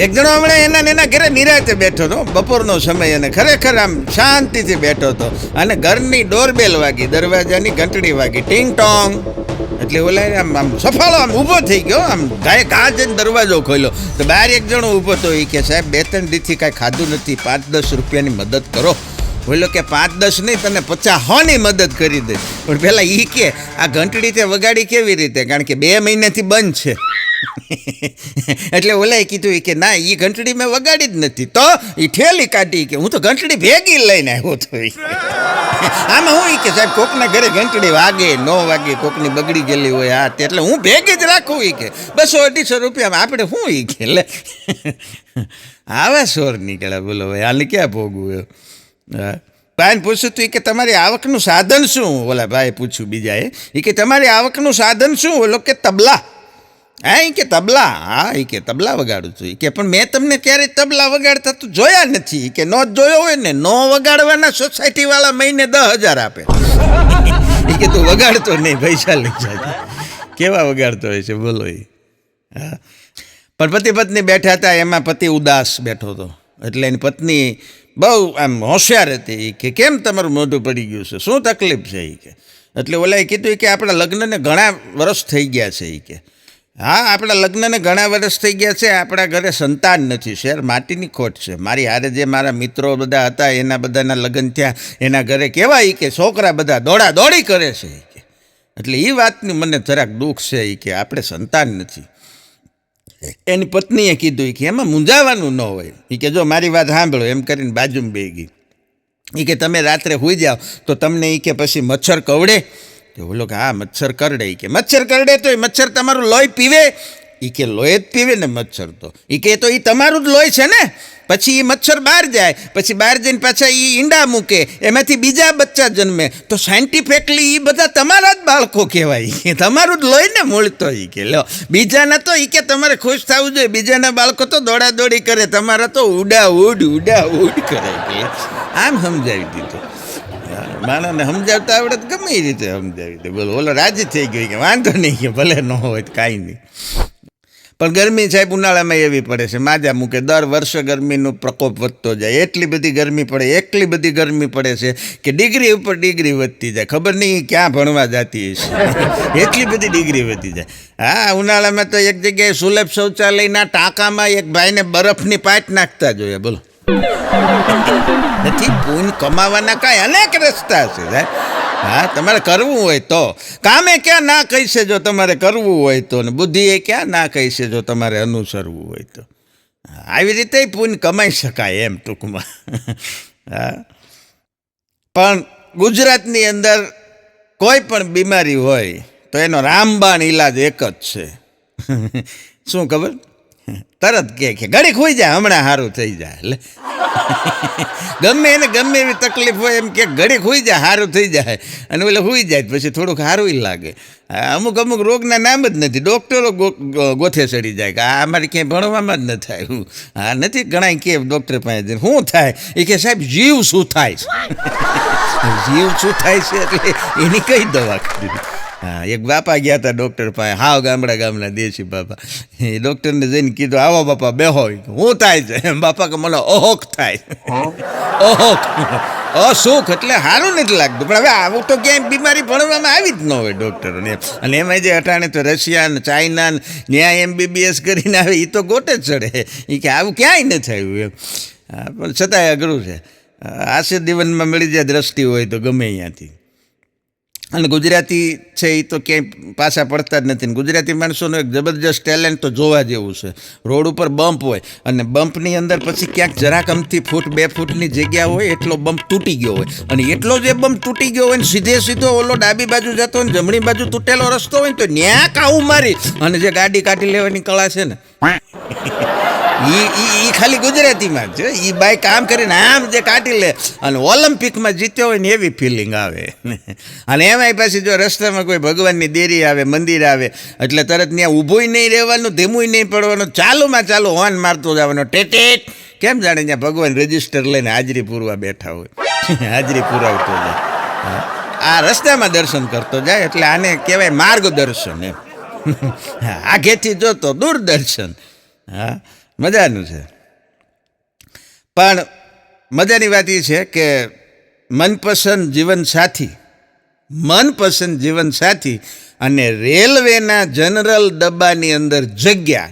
એક જણો હમણાં એના ઘરે નિરાતે બેઠો હતો, બપોરનો સમય, અને ખરેખર આમ શાંતિથી બેઠો હતો, અને ઘરની ડોરબેલ વાગી, દરવાજાની ઘંટડી વાગી, ટીંગ ટોંગ. એટલે ઓલા આમ સફાળો આમ ઊભો થઈ ગયો, આમ ઘા જઈને દરવાજો ખોલ્યો તો બહાર એક જણો ઊભો તો એ કે સાહેબ 2-3 દીથી કાંઈ ખાધું નથી, 5-10 રૂપિયાની મદદ કરો. બોલો કે 5-10 નહીં, તને 50-100ની મદદ કરી દે. પણ પહેલાં એ કે આ ઘંટડી તે વગાડી કેવી રીતે, કારણ કે 2 મહિનાથી બંધ છે. એટલે ઓલાએ કીધું કે ના, એ ઘંટડી મેં વગાડી જ નથી. તો એ ઠેલી કાઢી કે હું તો ઘંટડી ભેગી લઈને આવ્યો તો. આમાં હું કે સાહેબ કોકના ઘરે ઘંટડી વાગે ન વાગે, કોકની બગડી ગયેલી હોય આ એટલે હું ભેગી જ રાખું. કે 200-250 રૂપિયામાં આપણે શું કે લે. આવા સોર નીકળ્યા. બોલો ભાઈ, હાલ ક્યાં ભોગવું? ભાઈને પૂછ્યું તું કે તમારી આવકનું સાધન શું? ઓલા ભાઈ પૂછ્યું બીજાએ, એ કે તમારી આવકનું સાધન શું? ઓલો કે તબલા. હા, એ કે તબલા. હા, એ કે તબલા વગાડું છું. એ કે પણ મેં તમને ક્યારેય તબલા વગાડતા તો જોયા નથી. કે નો જોયો હોય ને, નો વગાડવાના સોસાયટીવાળા મહિને 10,000 આપે. એ કે તું વગાડતો નહીં, પૈસા લઈ જાય. કેવા વગાડતો હોય છે બોલો એ. હા, પણ પતિ પત્ની બેઠા હતા, એમાં પતિ ઉદાસ બેઠો હતો. એટલે એની પત્ની બહુ આમ હોશિયાર હતી. કે કેમ તમારું મોઢું પડી ગયું છે, શું તકલીફ છે? એ કે એટલે ઓલાએ કીધું કે આપણા લગ્નને ઘણા વર્ષ થઈ ગયા છે. એ કે હા, આપણા લગ્નને ઘણા વર્ષ થઈ ગયા છે, આપણા ઘરે સંતાન નથી, શેર માટીની ખોટ છે. મારી હારે જે મારા મિત્રો બધા હતા એના બધાના લગ્ન થયા, એના ઘરે કેવા કે છોકરા બધા દોડા દોડી કરે છે. કે એટલે એ વાતની મને જરાક દુઃખ છે. એ કે આપણે સંતાન નથી. એની પત્નીએ કીધું કે એમાં મૂંઝાવાનું ન હોય. એ કે જો મારી વાત સાંભળો, એમ કરીને બાજુમાં બેસી ગઈ. એ કે તમે રાત્રે સૂઈ જાઓ તો તમને એ કે પછી મચ્છર કરડે? તો બોલો કે હા, મચ્છર કરડે. એ કે મચ્છર કરડે તો એ મચ્છર તમારું લોહી પીવે? એ કે લોહી જ પીવે ને મચ્છર તો. એ કે તો એ તમારું જ લોહી છે ને. પછી એ મચ્છર બહાર જાય, પછી બહાર જઈને પાછા એ ઈંડા મૂકે, એમાંથી બીજા બચ્ચા જન્મે, તો સાયન્ટિફિકલી એ બધા તમારા જ બાળકો કહેવાય. તમારું જ લોહી ને મૂળ તો. એ કે લો, બીજાના તો એ કે તમારે ખુશ થવું જોઈએ. બીજાના બાળકો તો દોડાદોડી કરે, તમારા તો ઉડા ઉડ કરે. આમ સમજાવી દીધું. માણસને સમજાવતા આવડે તો ગમે એ રીતે સમજાવી દે. બોલો, ઓલો રાજી થઈ ગયો કે વાંધો નહીં, કે ભલે ન હોય તો કાંઈ નહીં. પણ ગરમી સાહેબ ઉનાળામાં એવી પડે છે, માજા મૂકે. દર વર્ષે ગરમીનો પ્રકોપ વધતો જાય. એટલી બધી ગરમી પડે, એટલી બધી ગરમી પડે છે કે ડિગ્રી ઉપર ડિગ્રી વધતી જાય. ખબર નહીં ક્યાં ભણવા જતી હશે. એટલી બધી ડિગ્રી વધી જાય. હા, ઉનાળામાં તો એક જગ્યાએ સુલભ શૌચાલયના ટાંકામાં એક ભાઈને બરફની પાટ નાખતા જોઈએ. બોલો, નથી પૂન કમાવાના કાંઈ અનેક રસ્તા છે સાહેબ. હા, તમારે કરવું હોય તો. કામે ક્યાં ના કહી છે જો તમારે કરવું હોય તો, ને બુદ્ધિએ ક્યાં ના કહી છે જો તમારે અનુસરવું હોય તો. આવી રીતે પૂન કમાઈ શકાય એમ ટૂંકમાં. હા, પણ ગુજરાતની અંદર કોઈ પણ બીમારી હોય તો એનો રામબાણ ઈલાજ એક જ છે. શું ખબર? તરત કે ઘડીક હોઈ જાય, હમણાં સારું થઈ જાય. એટલે ગમે એને ગમે એવી તકલીફ હોય એમ કે ઘડીક હોઈ જાય, સારું થઈ જાય. અને એટલે હોઈ જાય પછી થોડુંક સારું લાગે. અમુક રોગના નામ જ નથી, ડૉક્ટરો ગોથે ચડી જાય કે આ અમારે ક્યાંય ભણવામાં જ ન થાય. હા, નથી ઘણા કે ડૉક્ટર પાસે જઈને શું થાય? એ કે સાહેબ જીવ શું થાય છે. જીવ શું થાય છે એટલે એની કઈ દવા કરી? હા, એક બાપા ગયા હતા ડૉક્ટર પાસે, હાવ ગામડા દેશી બાપા. એ ડૉક્ટરને જઈને કીધું આવો બાપા બેહો. શું થાય છે? એમ બાપા કે મને ઓહોક થાય. ઓહોક, અસુખ એટલે સારું નથી લાગતું. પણ હવે આવું તો ક્યાંય બીમારી ભણવામાં આવી જ ન હોય ડૉક્ટરોને. અને એમાં જે અટાણે તો રશિયા ને ચાઇના ને ન્યાય MBBS કરીને આવે એ તો ગોટે જ ચડે. એ કે આવું ક્યાંય નથી આવ્યું એમ. હા, પણ છતાંય અઘરું છે. આશીર જીવનમાં મળી જાય દ્રષ્ટિ હોય તો ગમે અહીંયાથી. અને ગુજરાતી છે એ તો ક્યાંય પાછા પડતા જ નથી. ગુજરાતી માણસોનો એક જબરજસ્ત ટેલેન્ટ તો જોવા જેવું છે. રોડ ઉપર બમ્પ હોય અને બમ્પની અંદર પછી ક્યાંક જરાક અમથી 1-2 ફૂટની જગ્યા હોય એટલો બમ્પ તૂટી ગયો હોય. અને એટલો જે બમ્પ તૂટી ગયો હોય ને સીધો ઓલો ડાબી બાજુ જતો હોય ને જમણી બાજુ તૂટેલો રસ્તો હોય ને તો ન્યા કાવું મારી અને જે ગાડી કાઢી લેવાની કળા છે ને એ ખાલી ગુજરાતીમાં જ છે. એ બાઈ કામ કરીને આમ જે કાઢી લે અને ઓલિમ્પિકમાં જીત્યો હોય ને એવી ફિલિંગ આવે. અને એમાંય પાછી જો રસ્તામાં કોઈ ભગવાનની દેરી આવે, મંદિર આવે એટલે તરત ત્યાં ઊભુંય નહીં રહેવાનું, ધીમુંય નહીં પડવાનું, ચાલુ હોર્ન મારતો જવાનો ટેટેટ. કેમ જાણે ત્યાં ભગવાન રજિસ્ટર લઈને હાજરી પૂરવા બેઠા હોય. હાજરી પુરાવતો જાય. આ રસ્તામાં દર્શન કરતો જાય એટલે આને કહેવાય માર્ગદર્શન એમ. આગેથી જોતો દૂરદર્શન. હા, મજાનું છે. પણ મજાની વાત એ છે કે મનપસંદ જીવનસાથી અને રેલવેના જનરલ ડબ્બાની અંદર જગ્યા,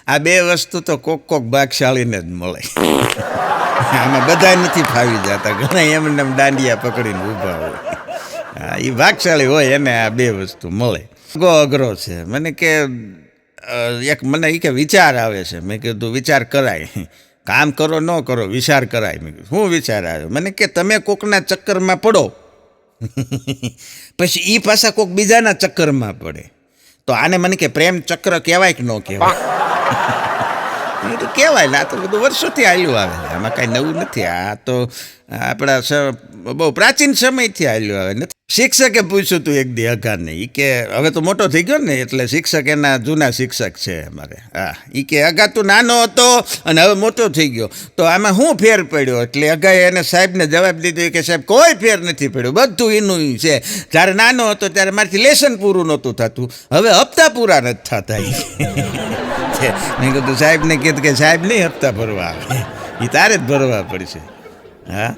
આ બે વસ્તુ તો કોક ભાગશાળીને જ મળે. આમાં બધા નથી ફાવી જતા, ઘણા એમને દાંડિયા પકડીને ઊભા હોય. હા, એ ભાગશાળી હોય એને આ બે વસ્તુ મળે. અઘરો છે. મને કે મને એ કે વિચાર આવે છે. મેં કીધું વિચાર કરાય, કામ કરો ન કરો વિચાર કરાય. મેં કીધું શું વિચાર આવ્યો? મને કે તમે કોકના ચક્કરમાં પડો પછી એ પાછા કોક બીજાના ચક્કરમાં પડે તો આને મને કે પ્રેમ ચક્ર કહેવાય કે ન કહેવાય? તો કહેવાય ને, આ તો બધું વર્ષોથી હાલ્યું આવે છે, આમાં કાંઈ નવું નથી. આ તો આપણા બહુ પ્રાચીન સમયથી હાલ્યું આવે નથી. શિક્ષકે પૂછ્યું હતું એક દી અગાને, એ કે હવે તો મોટો થઈ ગયો ને એટલે શિક્ષક એના જૂના શિક્ષક છે અમારે. હા, એ કે અગા તું નાનો હતો અને હવે મોટો થઈ ગયો તો આમાં શું ફેર પડ્યો? એટલે અગાએ એને સાહેબને જવાબ દીધો કે સાહેબ કોઈ ફેર નથી પડ્યો, બધું એનું છે. જ્યારે નાનો હતો ત્યારે મારાથી લેસન પૂરું નહોતું થતું, હવે હપ્તા પૂરા નથી થતા. મેં કીધું સાહેબને કીધું કે સાહેબ નહીં હપ્તા ભરવા આવે, એ તારે જ ભરવા પડશે. હા,